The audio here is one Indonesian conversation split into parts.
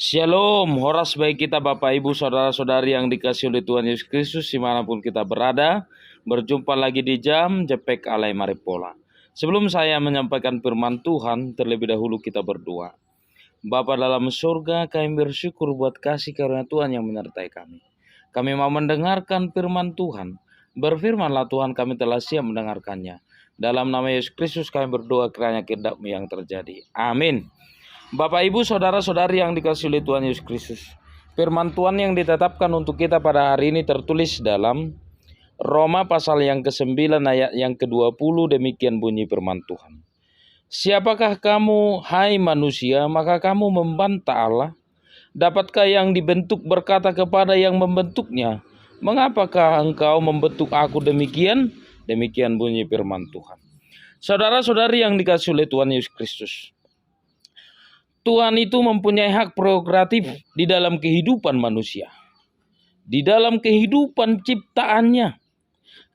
Shalom, horas baik kita Bapak Ibu Saudara-saudari yang dikasihi oleh Tuhan Yesus Kristus dimanapun kita berada. Berjumpa lagi di jam Jepek Alai Maripola. Sebelum saya menyampaikan firman Tuhan, terlebih dahulu kita berdoa. Bapa dalam surga, kami bersyukur buat kasih karunia Tuhan yang menyertai kami. Kami mau mendengarkan firman Tuhan. Berfirmanlah Tuhan, kami telah siap mendengarkannya. Dalam nama Yesus Kristus kami berdoa kiranya kehendak-Mu yang terjadi. Amin. Bapak Ibu Saudara-saudari yang dikasihi oleh Tuhan Yesus Kristus, firman Tuhan yang ditetapkan untuk kita pada hari ini tertulis dalam Roma pasal yang ke-9 ayat yang ke-20. Demikian bunyi firman Tuhan. Siapakah kamu, hai manusia, maka kamu membantah Allah? Dapatkah yang dibentuk berkata kepada yang membentuknya, mengapakah engkau membentuk aku demikian? Demikian bunyi firman Tuhan. Saudara-saudari yang dikasihi oleh Tuhan Yesus Kristus, Tuhan itu mempunyai hak prerogatif di dalam kehidupan manusia, di dalam kehidupan ciptaannya.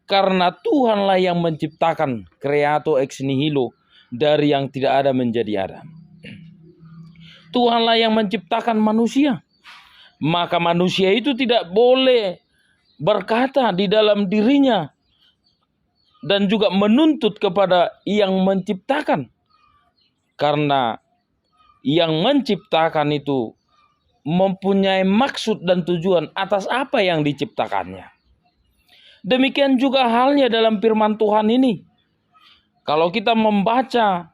Karena Tuhanlah yang menciptakan, creator ex nihilo, dari yang tidak ada menjadi ada. Tuhanlah yang menciptakan manusia. Maka manusia itu tidak boleh berkata di dalam dirinya dan juga menuntut kepada yang menciptakan. Karena yang menciptakan itu mempunyai maksud dan tujuan atas apa yang diciptakannya. Demikian juga halnya dalam firman Tuhan ini. Kalau kita membaca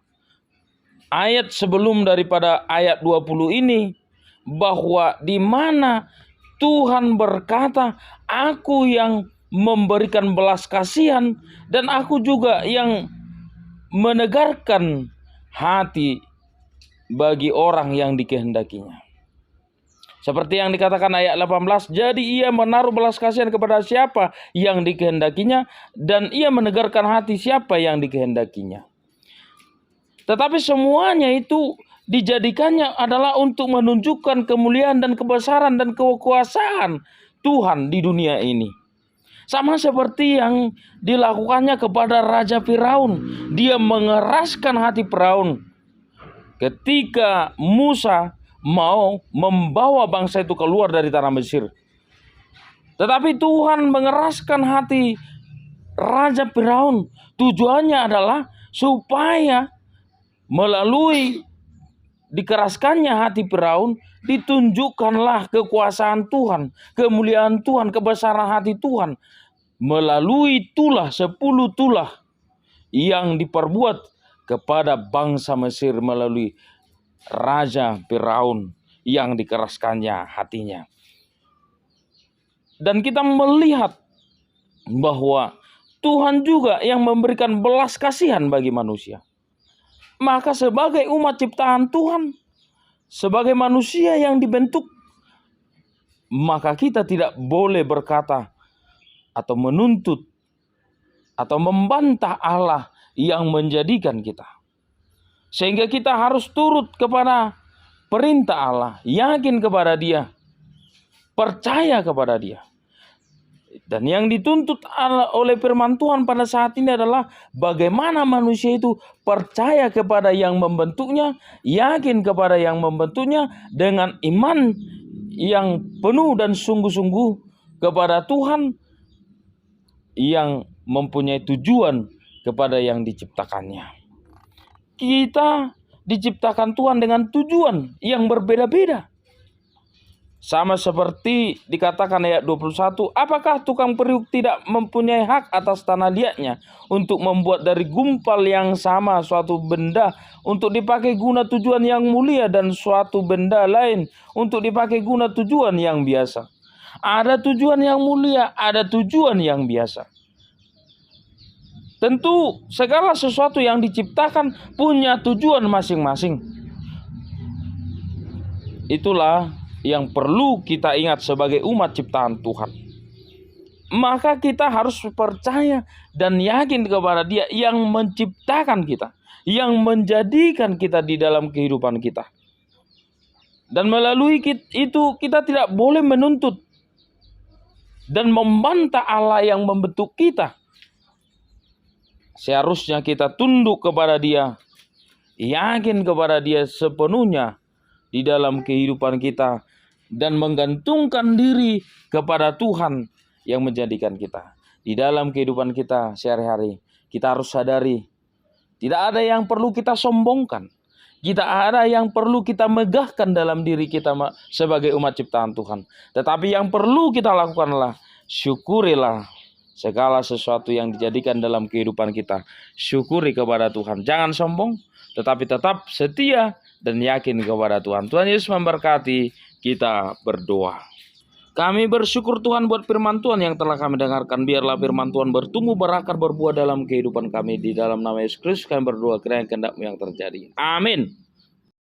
ayat sebelum daripada ayat 20 ini, bahwa di mana Tuhan berkata, aku yang memberikan belas kasihan dan aku juga yang menegarkan hati bagi orang yang dikehendakinya. Seperti yang dikatakan ayat 18, jadi ia menaruh belas kasihan kepada siapa yang dikehendakinya dan ia menegarkan hati siapa yang dikehendakinya. Tetapi semuanya itu dijadikannya adalah untuk menunjukkan kemuliaan dan kebesaran dan kekuasaan Tuhan di dunia ini. Sama seperti yang dilakukannya kepada Raja Firaun. Dia mengeraskan hati Firaun ketika Musa mau membawa bangsa itu keluar dari tanah Mesir. Tetapi Tuhan mengeraskan hati Raja Firaun. Tujuannya adalah supaya melalui dikeraskannya hati Firaun, ditunjukkanlah kekuasaan Tuhan, kemuliaan Tuhan, kebesaran hati Tuhan. Melalui tulah, 10 tulah yang diperbuat kepada bangsa Mesir melalui Raja Firaun yang dikeraskannya hatinya. Dan kita melihat bahwa Tuhan juga yang memberikan belas kasihan bagi manusia. Maka sebagai umat ciptaan Tuhan, sebagai manusia yang dibentuk, maka kita tidak boleh berkata atau menuntut atau membantah Allah yang menjadikan kita. Sehingga kita harus turut kepada perintah Allah, yakin kepada Dia, percaya kepada Dia. Dan yang dituntut oleh firman Tuhan pada saat ini adalah bagaimana manusia itu percaya kepada yang membentuknya, yakin kepada yang membentuknya dengan iman yang penuh dan sungguh-sungguh kepada Tuhan yang mempunyai tujuan kepada yang diciptakannya. Kita diciptakan Tuhan dengan tujuan yang berbeda-beda. Sama seperti dikatakan ayat 21, apakah tukang periuk tidak mempunyai hak atas tanah liatnya untuk membuat dari gumpal yang sama suatu benda untuk dipakai guna tujuan yang mulia dan suatu benda lain untuk dipakai guna tujuan yang biasa? Ada tujuan yang mulia, ada tujuan yang biasa. Tentu segala sesuatu yang diciptakan punya tujuan masing-masing. Itulah yang perlu kita ingat sebagai umat ciptaan Tuhan. Maka kita harus percaya dan yakin kepada Dia yang menciptakan kita, yang menjadikan kita di dalam kehidupan kita. Dan melalui itu kita tidak boleh menuntut dan membantah Allah yang membentuk kita. Seharusnya kita tunduk kepada Dia, yakin kepada Dia sepenuhnya, di dalam kehidupan kita dan menggantungkan diri kepada Tuhan yang menjadikan kita. Di dalam kehidupan kita sehari-hari, kita harus sadari tidak ada yang perlu kita sombongkan. Tidak ada yang perlu kita megahkan dalam diri kita sebagai umat ciptaan Tuhan. Tetapi yang perlu kita lakukan adalah syukurilah segala sesuatu yang dijadikan dalam kehidupan kita. Syukuri kepada Tuhan. Jangan sombong, tetapi tetap setia dan yakin kepada Tuhan. Tuhan Yesus memberkati. Kita berdoa. Kami bersyukur Tuhan buat firman Tuhan yang telah kami dengarkan. Biarlah firman Tuhan bertumbuh, berakar, berbuah dalam kehidupan kami. Di dalam nama Yesus Kristus kami berdoa, kiranya kehendak-Mu yang terjadi. Amin.